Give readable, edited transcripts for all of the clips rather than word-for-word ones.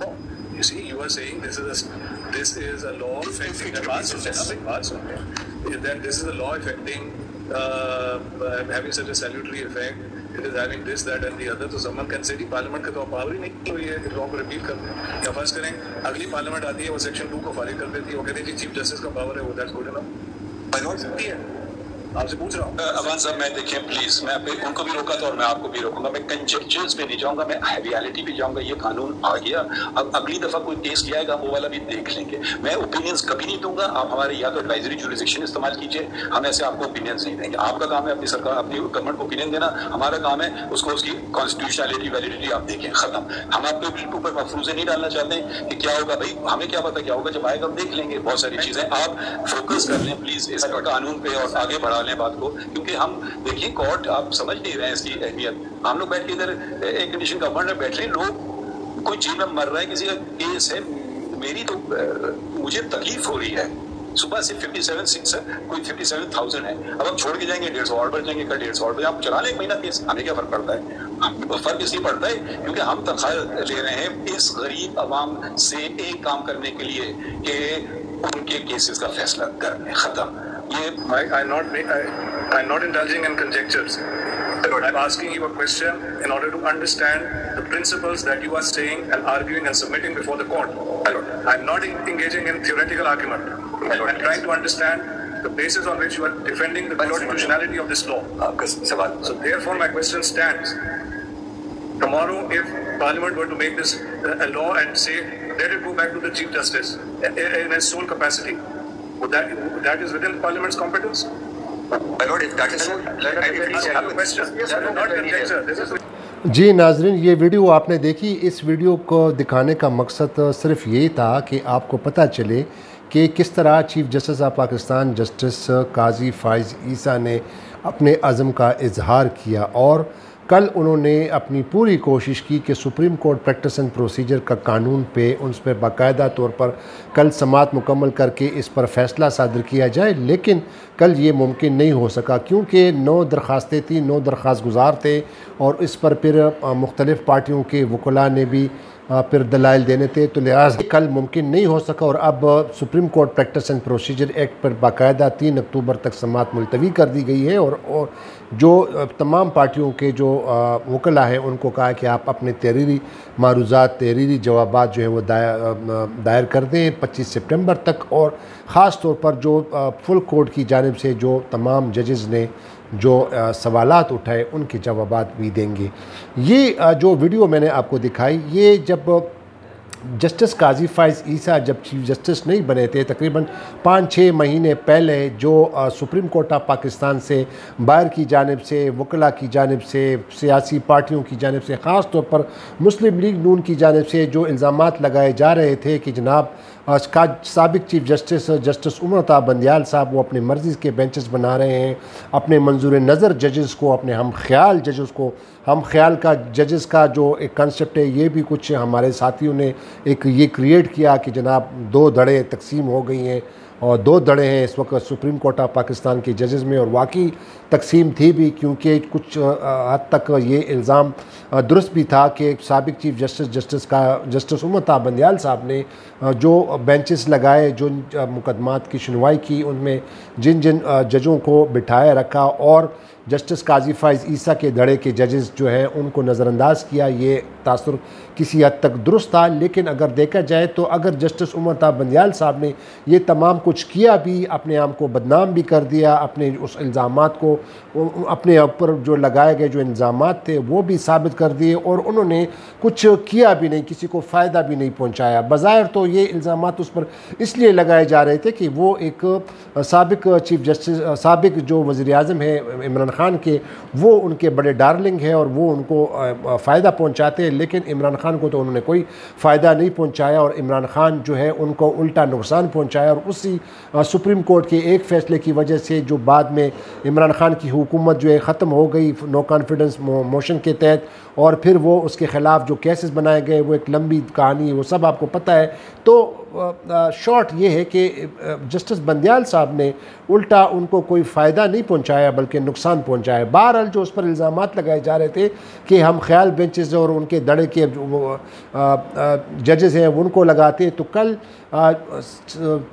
law. You see, you are saying this is a law affecting that this is a law affecting having such a salutary effect. It is having this, that and the other. तो someone can say parliament का तो power ही नहीं, तो ये law को repeat करते हैं। या फर्ज करें अगली पार्लियामेंट आती है, वो सेक्शन 2 को फारिग कर देती है, वो कहती है चीफ जस्टिस का पावर है, वो that's good enough. By law सकती है। आपसे पूछ रहा हूँ अमान साहब, मैं देखें प्लीज, मैं उनको भी रोका था और मैं आपको भी रोकूंगा। मैं कंजेक्चर्स पे नहीं जाऊंगा, मैं रियलिटी पे जाऊंगा। ये कानून आ गया, अब अगली दफा कोई केस किया आएगा, वो वाला भी देख लेंगे। मैं ओपिनियंस कभी नहीं दूंगा। आप हमारे या तो एडवाइजरी जुरिसडिक्शन इस्तेमाल कीजिए, हम ऐसे आपको ओपिनियंस नहीं देंगे। आपका काम है अपनी सरकार, अपनी गवर्नमेंट को ओपिनियन देना, हमारा काम है उसको उसकी कॉन्स्टिट्यूशनलिटी वैलिडिटी आप देखें, खत्म। हम आपके ऊपर मफरूजे नहीं डालना चाहते हैं कि क्या होगा। भाई हमें क्या पता क्या होगा, जब आएगा हम देख लेंगे। बहुत सारी चीजें आप फोकस कर लें प्लीज इस कानून पे और आगे बढ़ा लें बात को, क्योंकि हम देखिए कोर्ट आप समझ नहीं रहे हैं इसकी अहमियत। हम लोग बैठ के इधर एक कंडीशन गवर्नमेंट में बैठ रहे हैं, लोग कोई चीज में मर रहा है, किसी का केस है, मेरी तो मुझे तकलीफ हो रही है। सुबह से 57,600 कोई 57,000 है, अब हम छोड़ के जाएंगे 150 और बढ़ जाएंगे, कल 150 और बढ़, आप चला लें एक महीना केस, हमें क्या फर्क पड़ता है। फर्क इसलिए पड़ता है क्योंकि हम तनख्वाह ले रहे हैं इस गरीब अवाम से एक काम करने के लिए कि उनके केसेस का फैसला करने, खत्म। I'm not indulging in conjectures. I'm asking you a question in order to understand the principles that you are saying and arguing and submitting before the court. I'm not engaging in theoretical argument. I'm trying to understand the basis on which you are defending the constitutionality of this law. So therefore my question stands. Tomorrow if Parliament were to make this a law and say let it go back to the Chief Justice in his sole capacity, that is within Parliament's competence? जी नाजरीन, ये video आपने देखी। इस video को दिखाने का मकसद सिर्फ यही था कि आपको पता चले कि किस तरह chief justice of Pakistan justice Qazi Faez Isa ने अपने अज़म का इजहार किया और कल उन्होंने अपनी पूरी कोशिश की कि supreme court practice and procedure का कानून पे उस पर बाकायदा तौर पर कल समाअत मुकम्मल करके इस पर फ़ैसला सादर किया जाए, लेकिन कल ये मुमकिन नहीं हो सका क्योंकि 9 दरख्वास्तें थी, 9 दरख्वास्त गुजार थे और इस पर फिर मुख्तलिफ़ पार्टियों के वकला ने भी फिर दलाइल देने थे, तो लिहाजा कल मुमकिन नहीं हो सका। और अब supreme court practice and procedure act पर बाकायदा 3 अक्टूबर तक समाअत मुलतवी कर दी गई है और जो तमाम पार्टियों के जो वकला हैं उनको कहा है कि आप अपने तहरीरी मारूज़ात, तहरीरी जवाबात जो है वो दायर कर दें 25 सितंबर तक। और ख़ास तौर पर जो फुल कोर्ट की जानिब से जो तमाम जजेज़ ने जो सवालात उठाए उनके जवाबात भी देंगे। ये जो वीडियो मैंने आपको दिखाई, ये जब जस्टिस काजी फ़ाइज़ ईसा जब चीफ जस्टिस नहीं बने थे, तकरीबन 5-6 महीने पहले जो सुप्रीम कोर्ट ऑफ पाकिस्तान से बाहर की जानिब से, वकला की जानिब से, सियासी पार्टियों की जानिब से, ख़ास तौर पर मुस्लिम लीग नून की जानिब से जो इल्ज़ामात लगाए जा रहे थे कि जनाब साबिक चीफ जस्टिस उमर अता बंदियाल साहब वो अपनी मर्ज़ी के बेंचेस बना रहे हैं, अपने मंजूर नज़र जजेस को, अपने हम ख्याल जजेस को, हम ख्याल का जजेस का जो एक कंसेप्ट है, ये भी कुछ हमारे साथियों ने एक ये क्रिएट किया कि जनाब 2 धड़े तकसीम हो गई हैं और 2 धड़े हैं इस वक्त सुप्रीम कोर्ट ऑफ पाकिस्तान के जजेस में। और वाकई तकसीम थी भी क्योंकि कुछ हद तक ये इल्ज़ाम दुरुस्त भी था कि साबिक चीफ जस्टिस उमर अता बंदियाल साहब ने जो बेंचेस लगाए, जो मुकदमात की सुनवाई की, उनमें जिन जिन जजों को बिठाया रखा और जस्टिस काजी फ़ाइज़ ईसा के धड़े के जजेस जो हैं उनको नज़रअंदाज किया, ये तासुर किसी हद तक दुरुस्त था। लेकिन अगर देखा जाए तो अगर जस्टिस उमर अता बंदियाल साहब ने ये तमाम कुछ किया भी, अपने आप को बदनाम भी कर दिया, अपने उस इल्ज़ामात को, अपने ऊपर जो लगाए गए जो इल्ज़ामात थे वो भी साबित कर दिए और उन्होंने कुछ किया भी नहीं, किसी को फ़ायदा भी नहीं पहुँचाया। बज़ाहिर तो ये इल्ज़ामात उस पर इसलिए लगाए जा रहे थे कि वो एक साबिक चीफ जस्टिस, साबिक जो वज़ीर-ए-आज़म है इमरान खान के, वो उनके बड़े डार्लिंग हैं और वो उनको फ़ायदा पहुंचाते हैं, लेकिन इमरान खान को तो उन्होंने कोई फ़ायदा नहीं पहुंचाया और इमरान खान जो है उनको उल्टा नुकसान पहुंचाया। और उसी सुप्रीम कोर्ट के एक फ़ैसले की वजह से जो बाद में इमरान खान की हुकूमत जो है ख़त्म हो गई नो कॉन्फिडेंस मोशन के तहत, और फिर वो उसके ख़िलाफ़ जो केसेस बनाए गए वो एक लंबी कहानी है, वो सब आपको पता है। तो शॉर्ट ये है कि जस्टिस बंदियाल साहब ने उल्टा उनको कोई फ़ायदा नहीं पहुंचाया बल्कि नुकसान पहुंचाया। बहरहाल जो उस पर इल्ज़ामात लगाए जा रहे थे कि हम ख्याल बेंचेस और उनके दड़े के जो जजेस हैं उनको लगाते, तो कल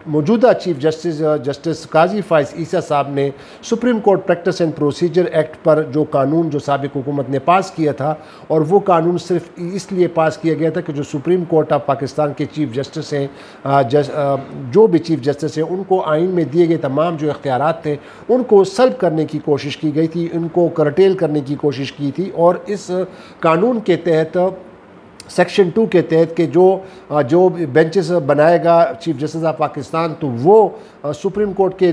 मौजूदा चीफ जस्टिस काजी फाइज ईसा साहब ने supreme court practice and procedure act पर जो कानून जो साबिक हुकूमत ने पास किया था, और वो कानून सिर्फ इसलिए पास किया गया था कि जो सुप्रीम कोर्ट ऑफ पाकिस्तान के चीफ जस्टिस हैं, जो भी चीफ जस्टिस हैं, उनको आइन में दिए गए तमाम जो इख्तियारात थे उनको सल्ब करने की कोशिश की गई थी, उनको करटेल करने की कोशिश की थी। और इस कानून के तहत सेक्शन 2 के तहत के जो बेंचेस बनाएगा चीफ जस्टिस ऑफ पाकिस्तान, तो वो सुप्रीम कोर्ट के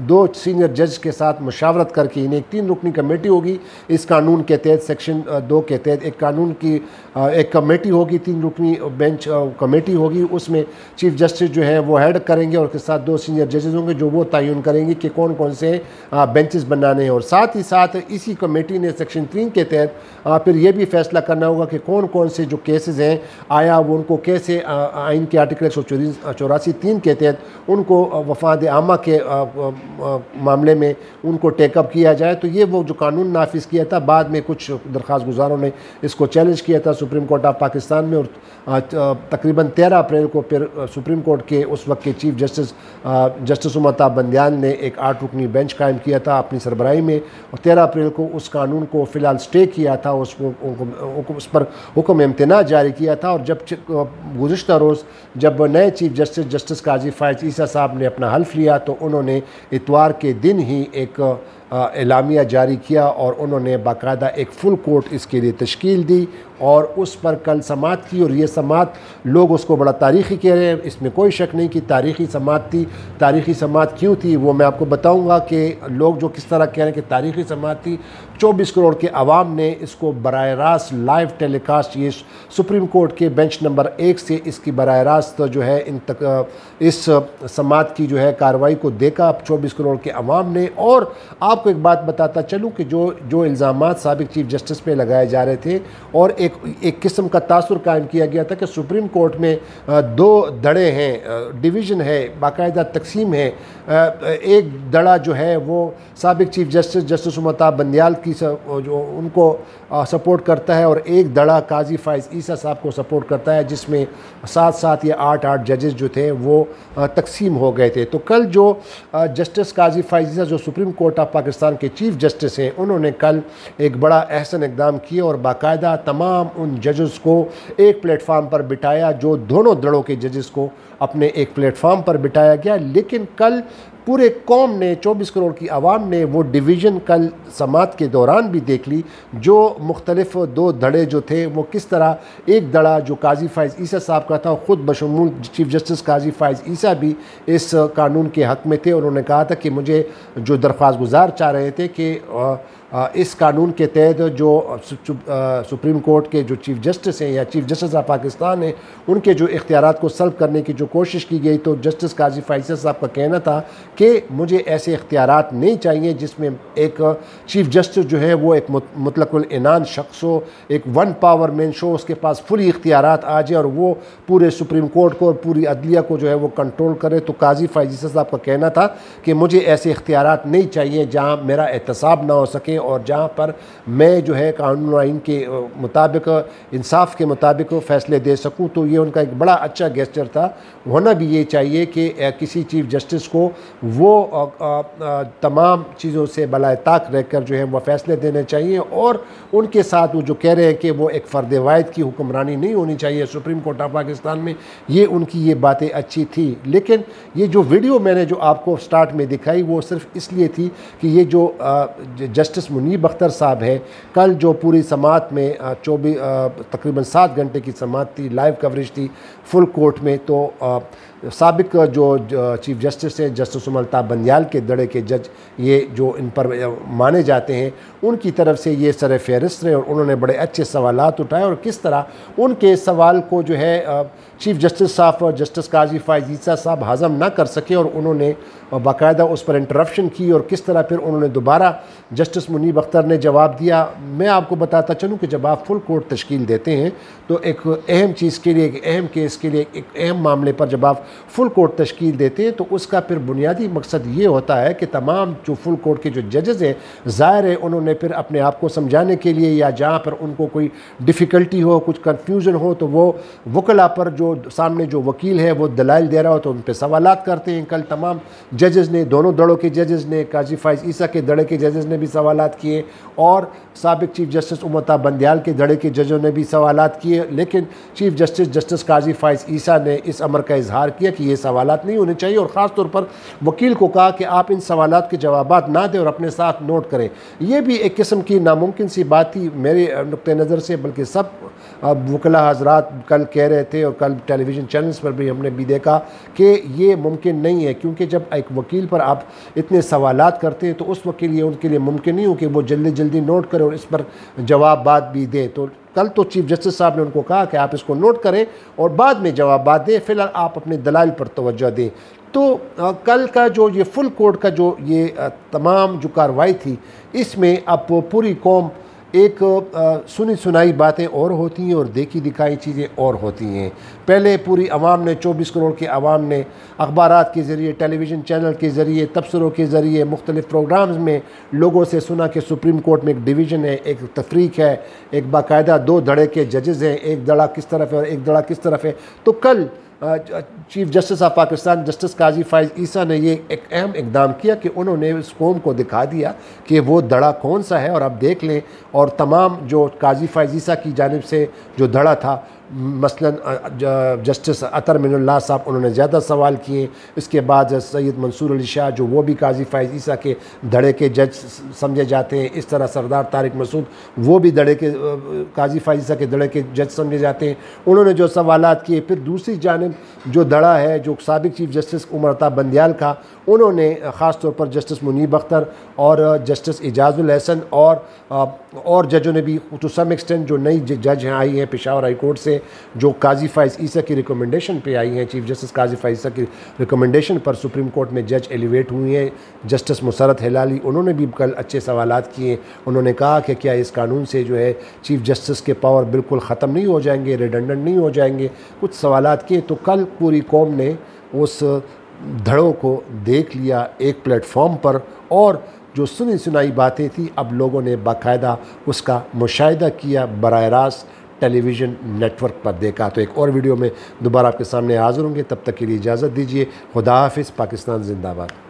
2 सीनियर जज के साथ मुशावरत करके इन्हें एक 3 रुकनी कमेटी होगी। इस कानून के तहत सेक्शन 2 के तहत एक कानून की एक कमेटी होगी, 3 रुकनी बेंच कमेटी होगी। उसमें चीफ जस्टिस जो है वो हेड करेंगे और उसके साथ 2 सीनियर जजेस होंगे जो वो तयन करेंगे कि कौन कौन से बेंचेस बनाने हैं। और साथ ही साथ इसी कमेटी ने सेक्शन 3 के तहत फिर ये भी फैसला करना होगा कि कौन कौन से जो केसेस हैं आया वो उनको कैसे आइन के आर्टिकल 184(3) के तहत उनको वफाद आमा के मामले में उनको टेकअप किया जाए। तो ये वो जो कानून नाफिज किया था, बाद में कुछ दरख्वास्त गुजारों ने इसको चैलेंज किया था सुप्रीम कोर्ट ऑफ पाकिस्तान में, और तकरीबन 13 अप्रैल को फिर सुप्रीम कोर्ट के उस वक्त के चीफ जस्टिस उमताब बंदियाल ने एक 8 रुकनी बेंच कायम किया था अपनी सरबराही में, और 13 अप्रैल को उस कानून को फ़िलहाल स्टे किया था, उस पर हुक्म इम्तना जारी किया था। और जब गुज़िश्ता रोज़ जब नए चीफ जस्टिस काजी फाइज ईसा साहब ने अपना हल्फ लिया, तो उन्होंने इतवार के दिन ही एक एलामिया जारी किया और उन्होंने बाकायदा एक फुल कोर्ट इसके लिए तश्कील दी और उस पर कल समाअत की। और ये समाअत लोग उसको बड़ा तारीख़ी कह रहे हैं, इसमें कोई शक नहीं कि तारीख़ी समाअत थी। तारीख़ी समाअत क्यों थी वो मैं आपको बताऊंगा कि लोग जो किस तरह कह रहे हैं कि तारीख़ी समाअत थी। 24 करोड़ के अवाम ने इसको बराह रास्त लाइव टेलीकास्ट, ये सुप्रीम कोर्ट के बेंच नंबर 1 से इसकी बराह रास्त जो है इस समाअत की जो है कार्रवाई को देखा 24 करोड़ के अवाम ने। और आपको एक बात बताता चलूँ कि जो इल्ज़ामात साबिक चीफ जस्टिस पे लगाए जा रहे थे, और एक किस्म का तासुर कायम किया गया था कि सुप्रीम कोर्ट में 2 दड़े हैं, डिवीज़न है, बाकायदा तकसीम है। एक दड़ा जो है वो साबिक चीफ जस्टिस उमताब बंदियाल की जो उनको सपोर्ट करता है, और एक दड़ा काजी फाइज ईसा साहब को सपोर्ट करता है, जिसमें 7 या 8 जजेस जो थे वो तकसीम हो गए थे। तो कल जो जस्टिस काजी फाइज ईसा जो सुप्रीम कोर्ट ऑफ पाकिस्तान के चीफ जस्टिस हैं, उन्होंने कल एक बड़ा अहसन इकदाम किया और बाकायदा तमाम उन जजेस को एक प्लेटफार्म पर बिठाया, जो दोनों दड़ों के जजेस को अपने एक प्लेटफार्म पर बिठाया गया। लेकिन कल पूरे कौम ने, 24 करोड़ की आवाम ने वो डिवीज़न कल समाअत के दौरान भी देख ली, जो मुख्तलिफ 2 धड़े जो थे वो किस तरह, एक दड़ा जो काजी फाइज ईसा साहब का था, ख़ुद बशमूल चीफ जस्टिस काजी फाइज ईसा भी इस कानून के हक़ में थे। उन्होंने कहा था कि मुझे जो दरख्वास्त गुजार चाह रहे थे कि इस कानून के तहत जो सुप्रीम कोर्ट के जो चीफ जस्टिस हैं या चीफ जस्टिस ऑफ पाकिस्तान हैं, उनके जो इख्तियारात को सल्ब करने की जो कोशिश की गई, तो जस्टिस काजी फाइज साहब का कहना था कि मुझे ऐसे इख्तियारात नहीं चाहिए जिसमें एक चीफ जस्टिस जो है वो एक मुतलकुल इनान शख्स हो, एक वन पावर मैन शो, उसके पास फुली इख्तियारात आ जाए और वो पूरे सुप्रीम कोर्ट को और पूरी अदलिया को जो है वो कंट्रोल करे। तो काजी फाइज साहब का कहना था कि मुझे ऐसे इख्तियारात नहीं चाहिए जहाँ मेरा एहतसाब ना हो सके और जहाँ पर मैं जो है कानून आइन के मुताबिक, इंसाफ के मुताबिक फ़ैसले दे सकूँ। तो ये उनका एक बड़ा अच्छा गेस्चर था। होना भी ये चाहिए कि किसी चीफ जस्टिस को वो तमाम चीज़ों से बलाए ताक रहकर जो है वह फ़ैसले देने चाहिए, और उनके साथ वो जो कह रहे हैं कि वो एक फ़र्द वाहिद की हुक्मरानी नहीं होनी चाहिए सुप्रीम कोर्ट ऑफ पाकिस्तान में, ये उनकी ये बातें अच्छी थी। लेकिन ये जो वीडियो मैंने जो आपको स्टार्ट में दिखाई वो सिर्फ इसलिए थी कि ये जो जस्टिस मुनीब अख्तर साहब है, कल जो पूरी समाअत में तकरीबन 7 घंटे की समाअत थी, लाइव कवरेज थी फुल कोर्ट में। तो साबिक जो चीफ जस्टिस हैं जस्टिस उमताब बंदियाल के दड़े के जज, ये जो इन पर माने जाते हैं, उनकी तरफ से ये सर फहरिस्त रहे और उन्होंने बड़े अच्छे सवालात उठाए, और किस तरह उनके सवाल को जो है चीफ जस्टिस साहब और जस्टिस काजी फाइज ईसा साहब हज़म ना कर सके, और उन्होंने और बाकायदा उस पर इंटरप्शन की और किस तरह फिर उन्होंने दोबारा जस्टिस मुनीब अख्तर ने जवाब दिया। मैं आपको बताता चलूँ कि जब आप फुल कोर्ट तश्कील देते हैं तो एक अहम चीज़ के लिए, एक अहम केस के लिए, एक अहम मामले पर जब आप फुल कोर्ट तश्कील देते हैं तो उसका फिर बुनियादी मकसद ये होता है कि तमाम जो फुल कोर्ट के जो जजेज़ हैं, ज़ाहिर है उन्होंने फिर अपने आप को समझाने के लिए या जहाँ पर उनको कोई डिफ़िकल्टी हो, कुछ कन्फ्यूज़न हो, तो वो वकला पर जो सामने जो वकील है वो दलाइल दे रहा हो तो उन पर सवालात करते हैं। कल तमाम जजेज़ ने, दोनों दड़ों के जजेज़ ने, काजी फाइज़ ईसा के दड़े के जजेज़ ने भी सवालात किए और साबिक चीफ जस्टिस उमता बंदयाल के दड़े के जजों ने भी सवालात किए। लेकिन chief justice justice Qazi Faez Isa ने इस अमर का इजहार किया कि ये सवालात नहीं होने चाहिए और ख़ास तौर पर वकील को कहा कि आप इन सवालात के जवाबात ना दें और अपने साथ नोट करें। ये भी एक किस्म की नामुमकिन सी बात थी मेरे नुक्ते नज़र से, बल्कि सब वकला हजरात कल कह रहे थे और कल टेलीविज़न चैनल्स पर भी हमने भी देखा कि ये मुमकिन नहीं है, क्योंकि जब एक वकील पर आप इतने सवालात करते हैं तो उस वकील ये उनके लिए मुमकिन नहीं हो कि वो जल्दी जल्दी नोट करें और इस पर जवाब भी दें। तो कल तो चीफ जस्टिस साहब ने उनको कहा कि आप इसको नोट करें और बाद में जवाब दें, फ़िलहाल आप अपने दलाइल पर तवज्जो दें। तो कल का जो ये फुल कोर्ट का जो ये तमाम जो कार्रवाई थी, इसमें अब पूरी कौम एक सुनी सुनाई बातें और होती हैं और देखी दिखाई चीज़ें और होती हैं। पहले पूरी आवाम ने, 24 करोड़ की आवाम ने अखबारात के ज़रिए, टेलीविज़न चैनल के ज़रिए, तबसरों के ज़रिए, मुख्तलिफ़ प्रोग्राम्स में लोगों से सुना कि सुप्रीम कोर्ट में एक डिवीज़न है, एक तफरीक है, एक बाकायदा 2 धड़े के जजेज़ हैं, एक धड़ा किस तरफ है और एक धड़ा किस तरफ है। तो कल chief justice of Pakistan justice Qazi Faez Isa ने ये एक अहम इकदाम किया कि उन्होंने इस कौम को दिखा दिया कि वो धड़ा कौन सा है। और अब देख लें, और तमाम जो काजी फाइज़ ईसा की जानिब से जो धड़ा था, मसलन जस्टिस अतर मिनुल्लाह साहब, उन्होंने ज़्यादा सवाल किए। इसके बाद सैयद मंसूर अली शाह जो वो भी काजी फाइज़ ईसा के धड़े के जज समझे जाते हैं, इस तरह सरदार तारिक मसूद वो भी धड़े के काजी फाइज़ ईसा के धड़े के जज समझे जाते हैं। उन्होंने जो सवालात किए, फिर दूसरी जानिब जो धड़ा है जो साबिक चीफ जस्टिस उमता बंदयाल का, उन्होंने ख़ास तौर पर जस्टिस मुनीब अख्तर और जस्टिस इजाज़ुल एहसन और जजों ने भी टू सम एक्सटेंट, जो नई जज हैं आई हैं पेशावर हाई कोर्ट से, जो काजी फाइज़ ईसा की रिकमेंडेशन पे आई हैं, चीफ जस्टिस काजी फाइज़ ईसा की रिकमेंडेशन पर सुप्रीम कोर्ट में जज एलिवेट हुई हैं। जस्टिस मुसरत हिलाली, उन्होंने भी कल अच्छे सवालात किए। उन्होंने कहा कि क्या इस कानून से जो है चीफ जस्टिस के पावर बिल्कुल ख़त्म नहीं हो जाएंगे, रिडंडेंट नहीं हो जाएंगे, कुछ सवालात किए। तो कल पूरी कौम ने उस धड़ों को देख लिया एक प्लेटफॉर्म पर, और जो सुनी सुनाई बातें थी अब लोगों ने बाकायदा उसका मुशाहिदा किया, बराह रास्त टेलीविज़न नेटवर्क पर देखा। तो एक और वीडियो में दोबारा आपके सामने हाज़िर होंगे, तब तक के लिए इजाज़त दीजिए। खुदा हाफिज़। पाकिस्तान जिंदाबाद।